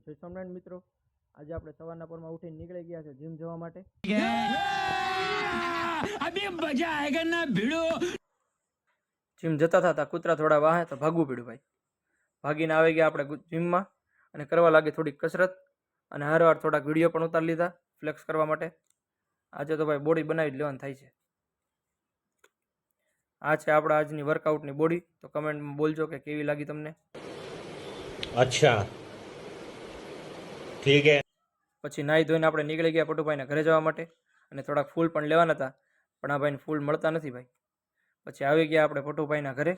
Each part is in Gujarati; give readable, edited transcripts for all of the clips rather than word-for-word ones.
જય સ્વામિનારાયણ મિત્રો, આજે આપણે સવારના પોરમાં ઉઠીને નીકળી ગયા છે જીમ જવા માટે। જીમ જતા હતા કૂતરા થોડા વાહે તો ભાગવું પડ્યું ભાઈ। ભાગીને આવી ગયા આપણે જીમમાં અને કરવા લાગી થોડીક કસરત અને હારવાર થોડાક વિડીયો પણ ઉતારી લીધા ફ્લેક્સ કરવા માટે। આજે તો ભાઈ બોડી બનાવી જ લેવાનું થાય છે। આ છે આપણા આજની વર્કઆઉટની બોડી, તો કમેન્ટમાં બોલજો કે કેવી લાગી તમને। अच्छा ठीक है। પછી નાહી ધોઈને આપણે નીકળી ગયા પટુભાઈના ઘરે જવા માટે અને થોડાક ફૂલ પણ લેવાના હતા, પણ આ ભાઈને ફૂલ મળતા નથી ભાઈ। પછી આવી ગયા આપણે પટુભાઈના ઘરે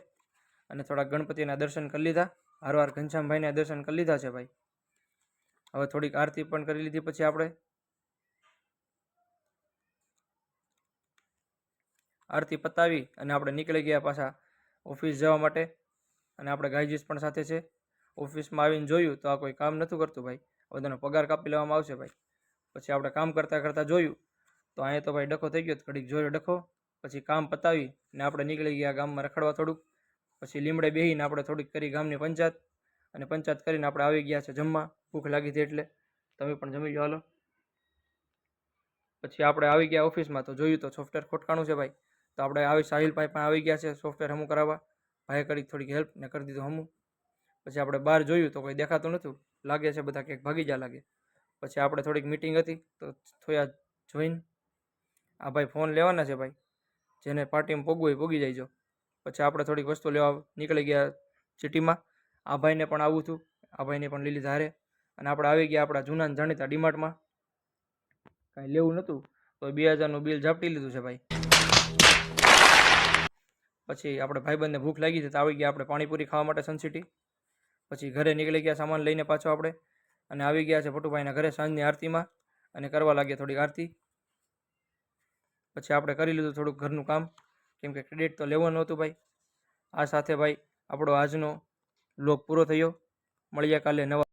અને થોડાક ગણપતિના દર્શન કરી લીધા, હારવાર ઘનશ્યામભાઈના દર્શન કરી લીધા છે ભાઈ। હવે થોડીક આરતી પણ કરી લીધી। પછી આપણે આરતી પતાવી અને આપણે નીકળી ગયા પાછા ઓફિસ જવા માટે અને આપણે ગાયજીસ પણ સાથે છે। ઓફિસમાં આવીને જોયું તો આ કોઈ કામ નહોતું કરતું ભાઈ, બધાનો પગાર કાપી લેવામાં આવશે ભાઈ। પછી આપણે કામ કરતાં કરતાં જોયું તો અહીંયા તો ભાઈ ડખો થઈ ગયો, ઘડીક જોયો ડખો। પછી કામ પતાવી ને આપણે નીકળી ગયા ગામમાં રખડવા થોડુંક। પછી લીમડે બેસીને આપણે થોડીક કરી ગામની પંચાયત અને પંચાયત કરીને આપણે આવી ગયા છે જમવા, ભૂખ લાગી હતી એટલે તમે પણ જમી લો હાલો। પછી આપણે આવી ગયા ઓફિસમાં તો જોયું તો સોફ્ટવેર ખોટકાણું છે ભાઈ, તો આપણે આવી સાહિલભાઈ પણ આવી ગયા છે સોફ્ટવેર હમું કરાવવા। ભાઈએ કરી થોડીક હેલ્પ ને કરી દીધું હમું। પછી આપણે બહાર જોયું તો કોઈ દેખાતું નહોતું, લાગે છે બધા ક્યાંક ભાગી જા લાગે। પછી આપણે થોડીક મીટિંગ હતી તો થોડા જોઈને આ ભાઈ ફોન લેવાના છે ભાઈ, જેને પાર્ટીમાં પોગવું હોય પોગી જાય જો। પછી આપણે થોડીક વસ્તુ લેવા નીકળી ગયા સિટીમાં। આ ભાઈને પણ આવું હતું, આ ભાઈને પણ લીલી ધારે અને આપણે આવી ગયા આપણા જૂના જાણીતા ડીમાર્ટમાં। કાંઈ લેવું નહોતું તો 2000નું બિલ ઝાપટી લીધું છે ભાઈ। પછી આપણે ભાઈબંધને ભૂખ લાગી છે તો આવી ગયા આપણે પાણીપુરી ખાવા માટે સનસિટી। પછી ઘરે નીકળી ગયા સામાન લઈને પાછો આપણે અને આવી ગયા છે પટુભાઈના ઘરે સાંજની આરતીમાં અને કરવા લાગ્યા થોડીક આરતી। પછી આપણે કરી લીધું થોડુંક ઘરનું કામ, કેમ કે ક્રેડિટ તો લેવાનું હતું ભાઈ। આ સાથે ભાઈ આપણો આજનો વ્લોગ પૂરો થયો, મળીએ કાલે નવા